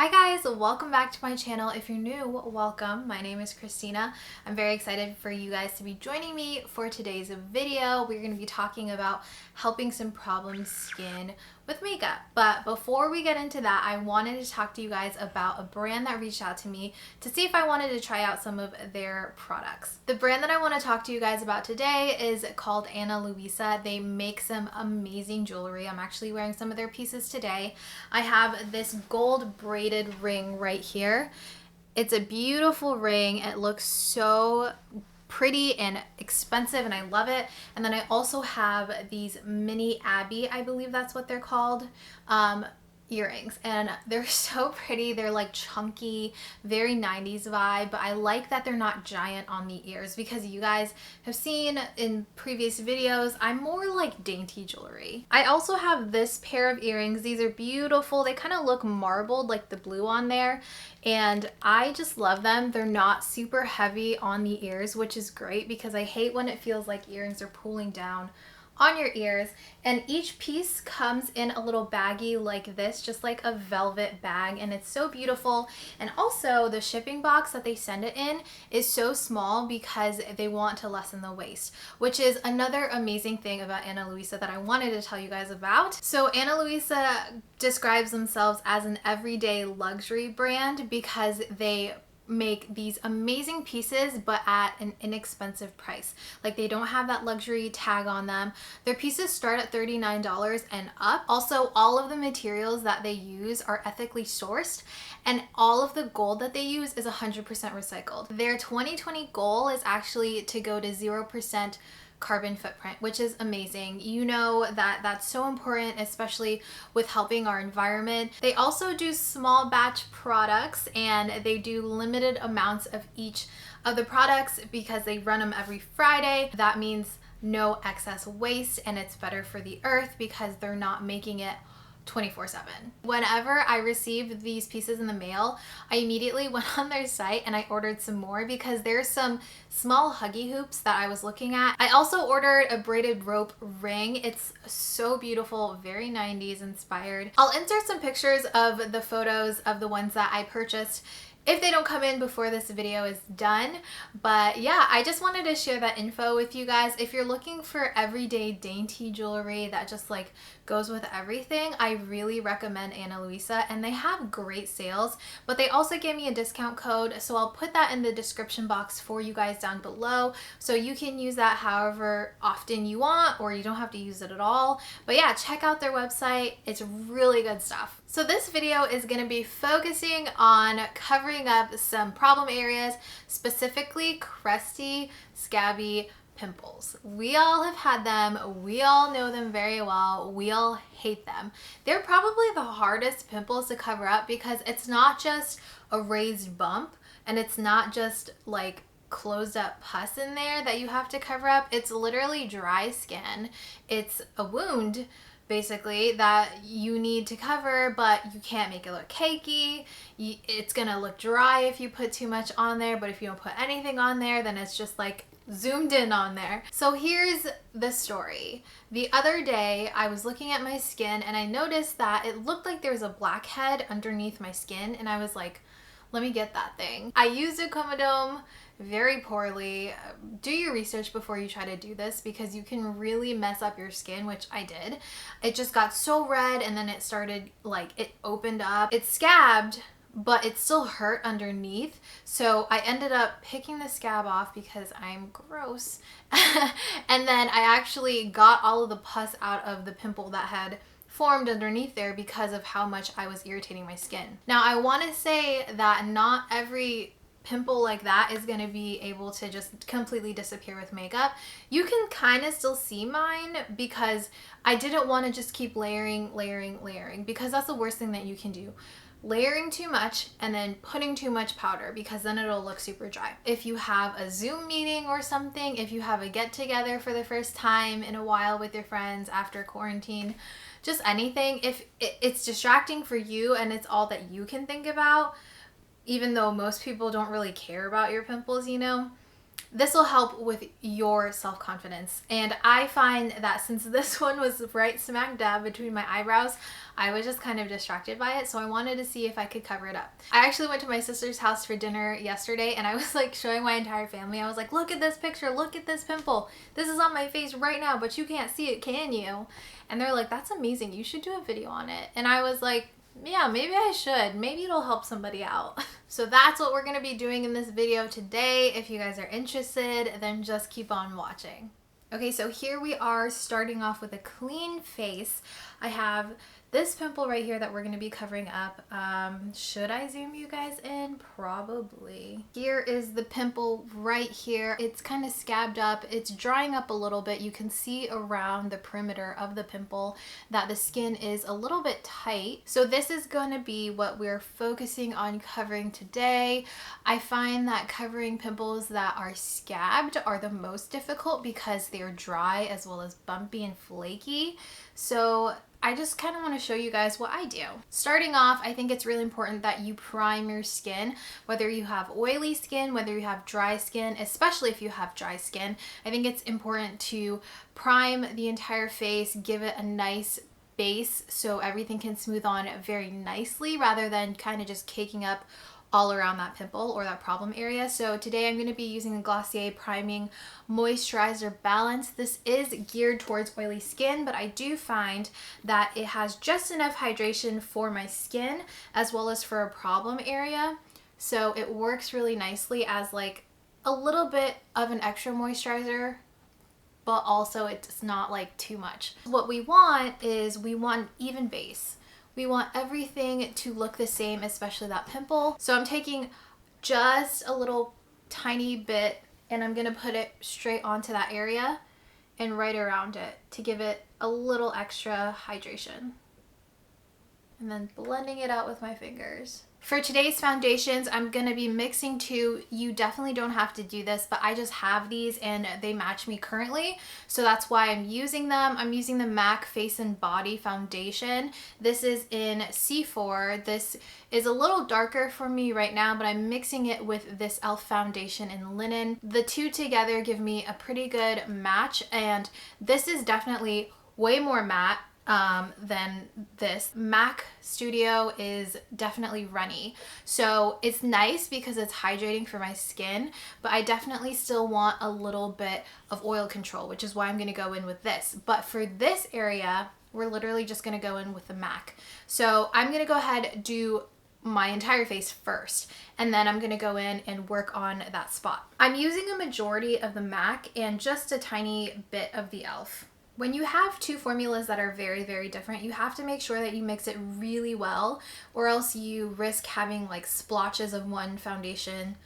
Hi guys, welcome back to my channel. If you're new, welcome. My name is Christina. I'm very excited for you guys to be joining me for today's video. We're going to be talking about helping some problem skin with makeup. But before we get into that, I wanted to talk to you guys about a brand that reached out to me to see if I wanted to try out some of their products. The brand that I want to talk to you guys about today is called Ana Luisa. They make some amazing jewelry. I'm actually wearing some of their pieces today. I have this gold braided ring right here. It's a beautiful ring. It looks so pretty and expensive and I love it. And then I also have these mini Abbey, I believe that's what they're called, earrings, and they're so pretty. They're like chunky, very 90s vibe, but I like that they're not giant on the ears because you guys have seen in previous videos I'm more like dainty jewelry. I also have this pair of earrings. These are beautiful. They kind of look marbled like the blue on there, and I just love them. They're not super heavy on the ears, which is great because I hate when it feels like earrings are pulling down on your ears. And each piece comes in a little baggie like this, just like a velvet bag, and it's so beautiful. And also the shipping box that they send it in is so small because they want to lessen the waste, which is another amazing thing about Ana Luisa that I wanted to tell you guys about. So Ana Luisa describes themselves as an everyday luxury brand because they make these amazing pieces but at an inexpensive price. Like, they don't have that luxury tag on them. Their pieces start at $39 and up. Also, all of the materials that they use are ethically sourced, and all of the gold that they use is 100% recycled. Their 2020 goal is actually to go to 0% carbon footprint, which is amazing. You know that that's so important, especially with helping our environment. They also do small batch products, and they do limited amounts of each of the products because they run them every Friday. That means no excess waste, and it's better for the earth because they're not making it 24/7. Whenever I received these pieces in the mail, I immediately went on their site and I ordered some more because there's some small huggy hoops that I was looking at. I also ordered a braided rope ring. It's so beautiful, very 90s inspired. I'll insert some pictures of the photos of the ones that I purchased if they don't come in before this video is done. But yeah, I just wanted to share that info with you guys. If you're looking for everyday dainty jewelry that just like goes with everything, I really recommend Ana Luisa, and they have great sales, but they also gave me a discount code, so I'll put that in the description box for you guys down below, so you can use that however often you want, or you don't have to use it at all. But yeah, check out their website. It's really good stuff. So this video is going to be focusing on covering up some problem areas, specifically crusty, scabby pimples. We all have had them. We all know them very well. We all hate them. They're probably the hardest pimples to cover up because it's not just a raised bump, and it's not just like closed up pus in there that you have to cover up. It's literally dry skin. It's a wound basically that you need to cover, but you can't make it look cakey. It's gonna look dry if you put too much on there, but if you don't put anything on there, then it's just like zoomed in on there. So here's the story. The other day I was looking at my skin and I noticed that it looked like there was a blackhead underneath my skin, and I was like, let me get that thing. I used a Comedome very poorly. Do your research before you try to do this because you can really mess up your skin, which I did. It just got so red, and then it started like, it opened up. It's scabbed, but it still hurt underneath. So I ended up picking the scab off because I'm gross. And then I actually got all of the pus out of the pimple that had formed underneath there because of how much I was irritating my skin. Now, I want to say that not every pimple like that is going to be able to just completely disappear with makeup. You can kind of still see mine because I didn't want to just keep layering, because that's the worst thing that you can do. Layering too much and then putting too much powder, because then it'll look super dry. If you have a Zoom meeting or something, if you have a get together for the first time in a while with your friends after quarantine, just anything, if it's distracting for you and it's all that you can think about, even though most people don't really care about your pimples, you know, This will help with your self-confidence. And I find that since this one was right smack dab between my eyebrows, I was just kind of distracted by it. So I wanted to see if I could cover it up. I actually went to my sister's house for dinner yesterday and I was like showing my entire family. I was like, look at this picture, look at this pimple. This is on my face right now, but you can't see it, can you? And they're like, that's amazing. You should do a video on it. And I was like, yeah, maybe I should. Maybe it'll help somebody out. So that's what we're going to be doing in this video today. If you guys are interested, then just keep on watching. Okay, so here we are starting off with a clean face. I have this pimple right here that we're going to be covering up. Should I zoom you guys in? Probably. Here is the pimple right here. It's kind of scabbed up. It's drying up a little bit. You can see around the perimeter of the pimple that the skin is a little bit tight. So this is going to be what we're focusing on covering today. I find that covering pimples that are scabbed are the most difficult because they're dry as well as bumpy and flaky. So I just kind of want to show you guys what I do. Starting off, I think it's really important that you prime your skin, whether you have oily skin, whether you have dry skin, especially if you have dry skin. I think it's important to prime the entire face, give it a nice base so everything can smooth on very nicely rather than kind of just caking up all around that pimple or that problem area. So today I'm going to be using the Glossier Priming Moisturizer Balance. This is geared towards oily skin, but I do find that it has just enough hydration for my skin as well as for a problem area. So it works really nicely as like a little bit of an extra moisturizer, but also it's not like too much. What we want is we want even base. We want everything to look the same, especially that pimple. So I'm taking just a little tiny bit and I'm gonna put it straight onto that area and right around it to give it a little extra hydration. And then blending it out with my fingers. For today's foundations, I'm going to be mixing two. You definitely don't have to do this, but I just have these and they match me currently. So that's why I'm using them. I'm using the MAC Face and Body Foundation. This is in C4. This is a little darker for me right now, but I'm mixing it with this e.l.f. foundation in Linen. The two together give me a pretty good match, and this is definitely way more matte than this. MAC Studio is definitely runny. So it's nice because it's hydrating for my skin, but I definitely still want a little bit of oil control, which is why I'm going to go in with this. But for this area, we're literally just going to go in with the MAC. So I'm going to go ahead and do my entire face first, and then I'm going to go in and work on that spot. I'm using a majority of the MAC and just a tiny bit of the e.l.f. When you have two formulas that are very, very different, you have to make sure that you mix it really well, or else you risk having like splotches of one foundation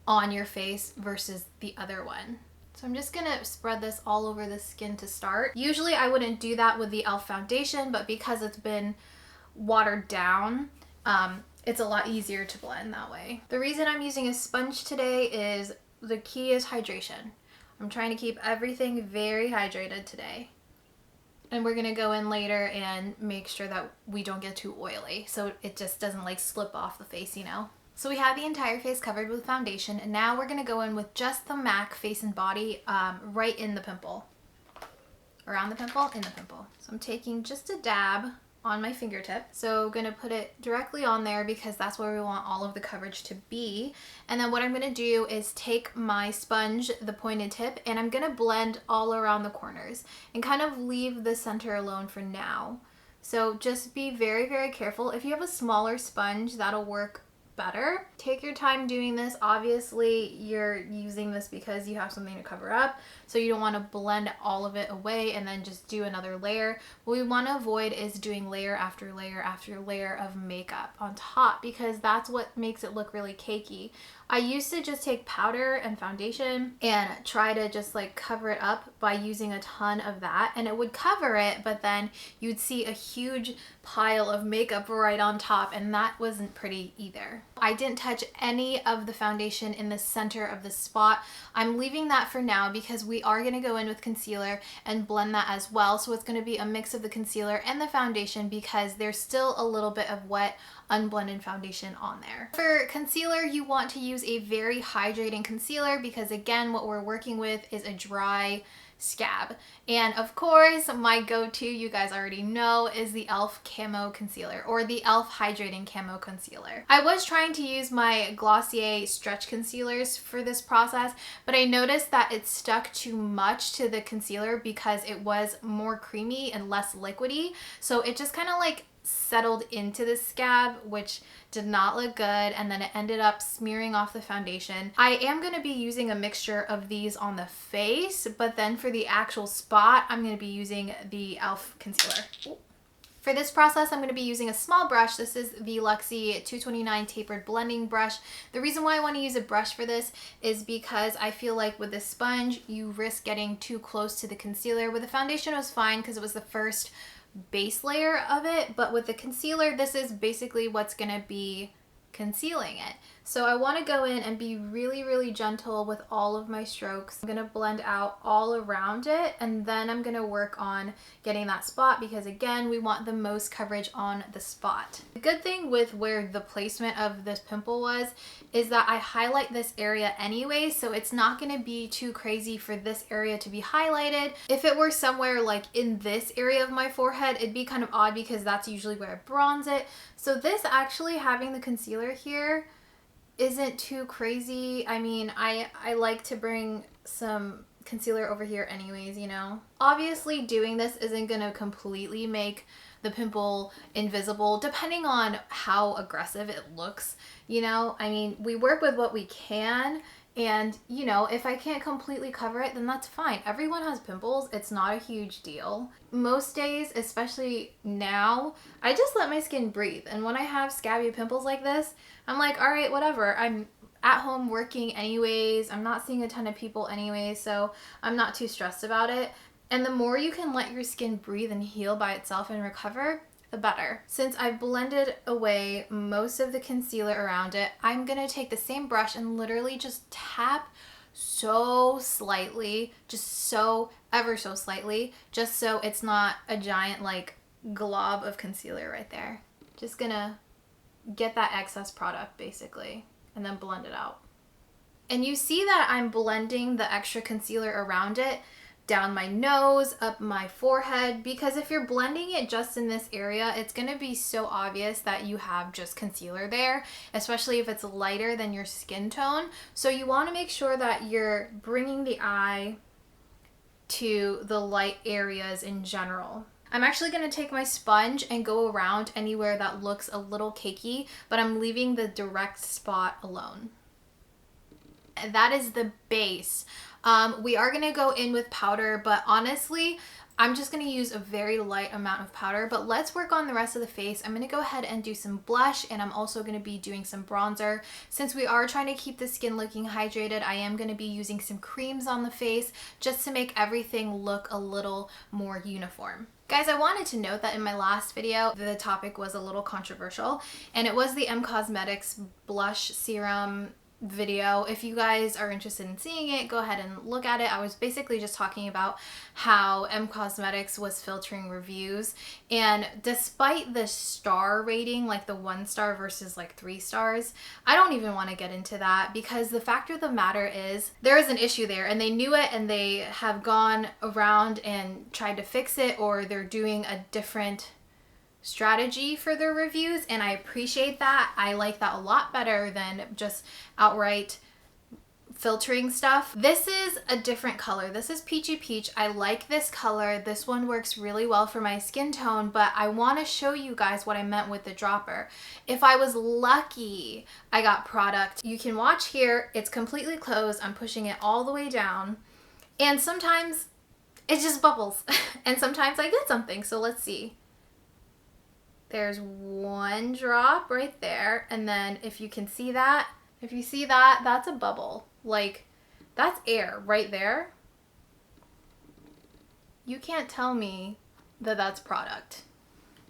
on your face versus the other one. So I'm just gonna spread this all over the skin to start. Usually I wouldn't do that with the e.l.f. foundation, but because it's been watered down, it's a lot easier to blend that way. The reason I'm using a sponge today is the key is hydration. I'm trying to keep everything very hydrated today. And we're gonna go in later and make sure that we don't get too oily so it just doesn't like slip off the face, you know? So we have the entire face covered with foundation, and now we're gonna go in with just the MAC Face and Body right in the pimple. Around the pimple, in the pimple. So I'm taking just a dab on my fingertip. So I'm gonna put it directly on there because that's where we want all of the coverage to be. And then what I'm gonna do is take my sponge, the pointed tip, and I'm gonna blend all around the corners and kind of leave the center alone for now. So just be very, very careful. If you have a smaller sponge, that'll work better. Take your time doing this. Obviously, you're using this because you have something to cover up, so you don't want to blend all of it away and then just do another layer. What we want to avoid is doing layer after layer after layer of makeup on top, because that's what makes it look really cakey. I used to just take powder and foundation and try to just like cover it up by using a ton of that, and it would cover it, but then you'd see a huge pile of makeup right on top, and that wasn't pretty either. I didn't touch any of the foundation in the center of the spot. I'm leaving that for now because we are going to go in with concealer and blend that as well. So it's going to be a mix of the concealer and the foundation because there's still a little bit of wet, unblended foundation on there. For concealer, you want to use a very hydrating concealer because again, what we're working with is a dry scab. And of course, my go-to, you guys already know, is the e.l.f. Camo Concealer or the e.l.f. Hydrating Camo Concealer. I was trying to use my Glossier stretch concealers for this process, but I noticed that it stuck too much to the concealer because it was more creamy and less liquidy. So it just kind of like settled into the scab, which did not look good, and then it ended up smearing off the foundation. I am going to be using a mixture of these on the face, but then for the actual spot, I'm going to be using the e.l.f. concealer. For this process, I'm going to be using a small brush. This is the Luxie 229 tapered blending brush. The reason why I want to use a brush for this is because I feel like with the sponge, you risk getting too close to the concealer. With the foundation, it was fine because it was the first base layer of it, but with the concealer, this is basically what's gonna be concealing it. So I want to go in and be really, really gentle with all of my strokes. I'm going to blend out all around it, and then I'm going to work on getting that spot because again, we want the most coverage on the spot. The good thing with where the placement of this pimple was is that I highlight this area anyway, so it's not going to be too crazy for this area to be highlighted. If it were somewhere like in this area of my forehead, it'd be kind of odd because that's usually where I bronze it. So this actually, having the concealer here, isn't too crazy. I mean, I like to bring some concealer over here anyways, you know. Obviously doing this isn't gonna completely make the pimple invisible, depending on how aggressive it looks, you know. I mean, we work with what we can, and you know, if I can't completely cover it, then that's fine. Everyone has pimples. It's not a huge deal. Most days, especially now, I just let my skin breathe. And when I have scabby pimples like this, I'm like, all right, whatever. I'm at home working anyways. I'm not seeing a ton of people anyways, so I'm not too stressed about it. And the more you can let your skin breathe and heal by itself and recover, the better. Since I've blended away most of the concealer around it, I'm gonna take the same brush and literally just tap so slightly, just so ever so slightly, just so it's not a giant like glob of concealer right there. Just gonna get that excess product basically and then blend it out. And you see that I'm blending the extra concealer around it down my nose, up my forehead, because if you're blending it just in this area, it's going to be so obvious that you have just concealer there, especially if it's lighter than your skin tone. So you want to make sure that you're bringing the eye to the light areas in general. I'm actually going to take my sponge and go around anywhere that looks a little cakey, but I'm leaving the direct spot alone. That is the base. We are going to go in with powder, but honestly, I'm just going to use a very light amount of powder, but let's work on the rest of the face. I'm going to go ahead and do some blush, and I'm also going to be doing some bronzer. Since we are trying to keep the skin looking hydrated, I am going to be using some creams on the face just to make everything look a little more uniform. Guys, I wanted to note that in my last video, the topic was a little controversial, and it was the Cosmetics blush serum video. If you guys are interested in seeing it, go ahead and look at it. I was basically just talking about how Cosmetics was filtering reviews, and despite the star rating, like the 1 star versus like 3 stars, I don't even want to get into that because the fact of the matter is there is an issue there, and they knew it, and they have gone around and tried to fix it, or they're doing a different strategy for their reviews, and I appreciate that. I like that a lot better than just outright filtering stuff. This is a different color. This is Peachy Peach. I like this color. This one works really well for my skin tone, but I want to show you guys what I meant with the dropper. If I was lucky, I got product. You can watch here. It's completely closed. I'm pushing it all the way down, and sometimes it just bubbles and sometimes I get something. So let's see. There's 1 drop right there, and then if you can see that, that's a bubble. Like, that's air right there. You can't tell me that that's product.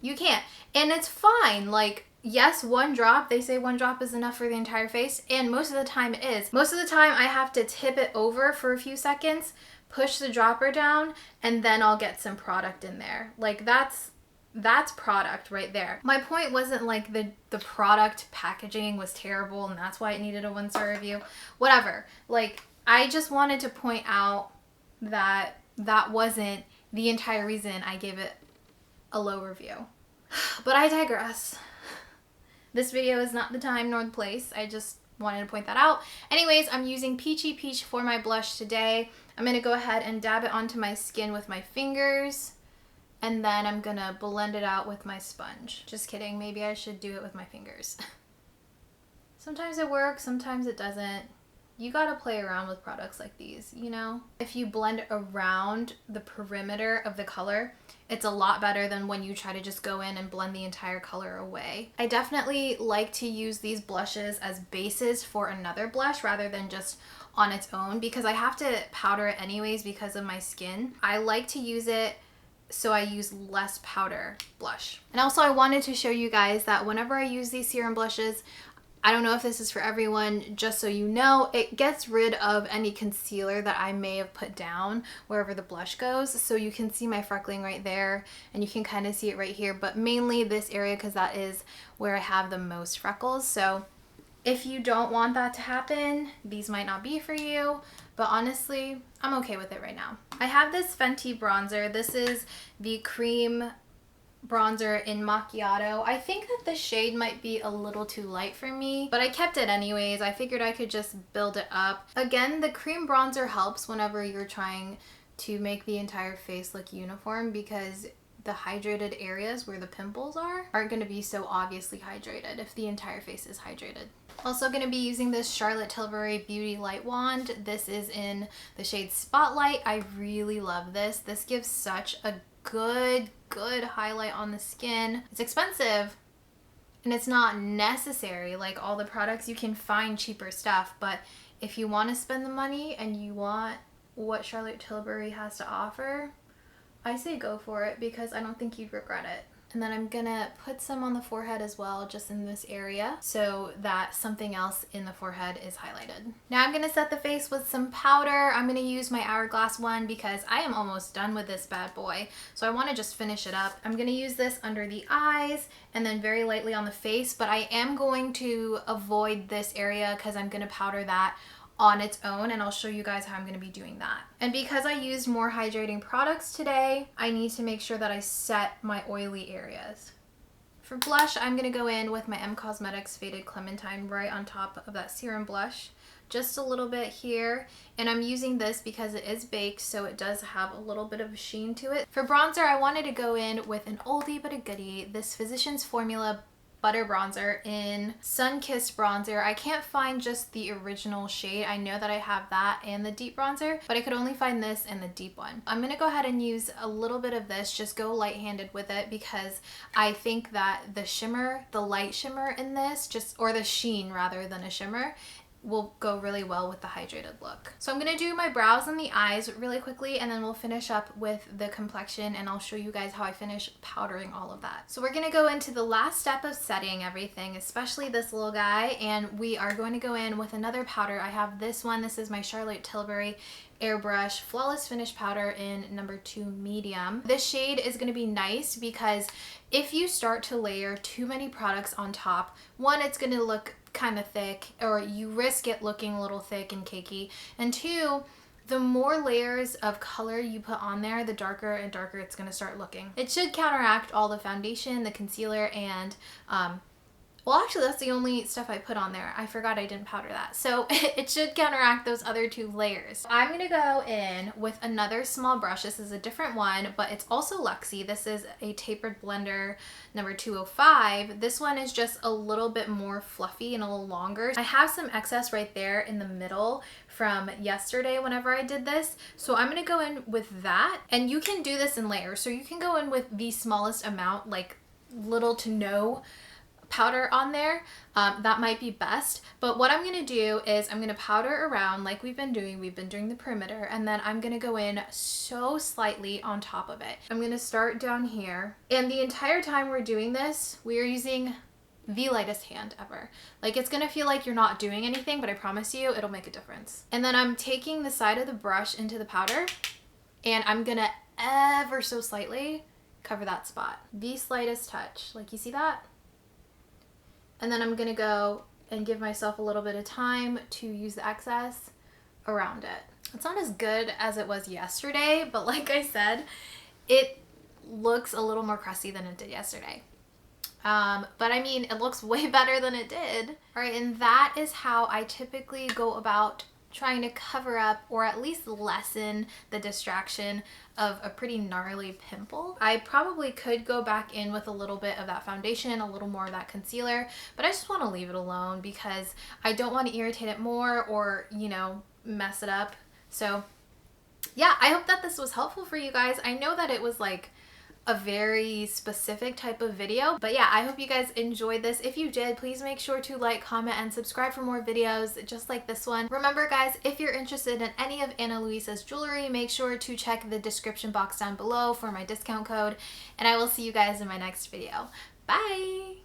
You can't. And it's fine. Like, yes, one drop, they say one drop is enough for the entire face, and most of the time it is. Most of the time I have to tip it over for a few seconds, push the dropper down, and then I'll get some product in there. Like that's product right there. My point wasn't like the product packaging was terrible and that's why it needed a 1-star review. Whatever. Like, I just wanted to point out that that wasn't the entire reason I gave it a low review. But I digress. This video is not the time nor the place. I just wanted to point that out. Anyways, I'm using Peachy Peach for my blush today. I'm going to go ahead and dab it onto my skin with my fingers. And then I'm going to blend it out with my sponge. Just kidding. Maybe I should do it with my fingers. Sometimes it works, sometimes it doesn't. You gotta play around with products like these, you know? If you blend around the perimeter of the color, it's a lot better than when you try to just go in and blend the entire color away. I definitely like to use these blushes as bases for another blush rather than just on its own, because I have to powder it anyways because of my skin. I like to use it so I use less powder blush. And also I wanted to show you guys that whenever I use these serum blushes, I don't know if this is for everyone, just so you know, it gets rid of any concealer that I may have put down wherever the blush goes. So you can see my freckling right there, and you can kind of see it right here, but mainly this area because that is where I have the most freckles. So if you don't want that to happen, these might not be for you, but honestly, I'm okay with it right now. I have this Fenty bronzer. This is the cream bronzer in Macchiato. I think that the shade might be a little too light for me, but I kept it anyways. I figured I could just build it up. Again, the cream bronzer helps whenever you're trying to make the entire face look uniform, because the hydrated areas where the pimples aren't going to be so obviously hydrated if the entire face is hydrated. Also going to be using this Charlotte Tilbury Beauty Light Wand. This is in the shade Spotlight. I really love this. This gives such a good highlight on the skin. It's expensive and it's not necessary like all the products. You can find cheaper stuff, but if you want to spend the money and you want what Charlotte Tilbury has to offer, I say go for it, because I don't think you'd regret it. And then I'm gonna put some on the forehead as well, just in this area, so that something else in the forehead is highlighted. Now I'm gonna set the face with some powder. I'm gonna use my Hourglass one because I am almost done with this bad boy. So I wanna just finish it up. I'm gonna use this under the eyes and then very lightly on the face, but I am going to avoid this area because I'm gonna powder that on its own, and I'll show you guys how I'm going to be doing that. And because I used more hydrating products today, I need to make sure that I set my oily areas. For blush, I'm going to go in with my M Cosmetics Faded Clementine right on top of that serum blush. Just a little bit here, and I'm using this because it is baked, so it does have a little bit of a sheen to it. For bronzer, I wanted to go in with an oldie but a goodie, this Physicians Formula Butter Bronzer in Sun-Kissed Bronzer. I can't find just the original shade. I know that I have that and the deep bronzer, but I could only find this and the deep one. I'm gonna go ahead and use a little bit of this, just go light-handed with it, because I think that the shimmer, the light shimmer in this, or the sheen rather than a shimmer, will go really well with the hydrated look. So I'm gonna do my brows and the eyes really quickly, and then we'll finish up with the complexion, and I'll show you guys how I finish powdering all of that. So we're gonna go into the last step of setting everything, especially this little guy, and we are going to go in with another powder. I have this one. This is my Charlotte Tilbury Airbrush Flawless Finish Powder in number 2 medium. This shade is going to be nice because if you start to layer too many products on top, one, it's going to look kind of thick, or you risk it looking a little thick and cakey, and two, the more layers of color you put on there, the darker and darker it's going to start looking. It should counteract all the foundation, the concealer, and well, actually, that's the only stuff I put on there. I forgot I didn't powder that. So it should counteract those other 2 layers. I'm going to go in with another small brush. This is a different one, but it's also Luxie. This is a Tapered Blender number 205. This one is just a little bit more fluffy and a little longer. I have some excess right there in the middle from yesterday whenever I did this. So I'm going to go in with that. And you can do this in layers. So you can go in with the smallest amount, like little to no powder on there. That might be best, but what I'm gonna do is I'm gonna powder around like we've been doing the perimeter, and then I'm gonna go in so slightly on top of it. I'm gonna start down here, and the entire time we're doing this, we are using the lightest hand ever. Like, it's gonna feel like you're not doing anything, but I promise you it'll make a difference. And then I'm taking the side of the brush into the powder, and I'm gonna ever so slightly cover that spot. The slightest touch, like, you see that? And then I'm gonna go and give myself a little bit of time to use the excess around it. It's not as good as it was yesterday, but like I said, it looks a little more crusty than it did yesterday. But I mean, it looks way better than it did. All right, and that is how I typically go about trying to cover up or at least lessen the distraction of a pretty gnarly pimple. I probably could go back in with a little bit of that foundation, a little more of that concealer, but I just want to leave it alone because I don't want to irritate it more or, you know, mess it up. So yeah, I hope that this was helpful for you guys. I know that it was like a very specific type of video, but yeah, I hope you guys enjoyed this. If you did, please make sure to like, comment, and subscribe for more videos just like this one. Remember guys, if you're interested in any of Ana Luisa's jewelry, make sure to check the description box down below for my discount code, and I will see you guys in my next video. Bye!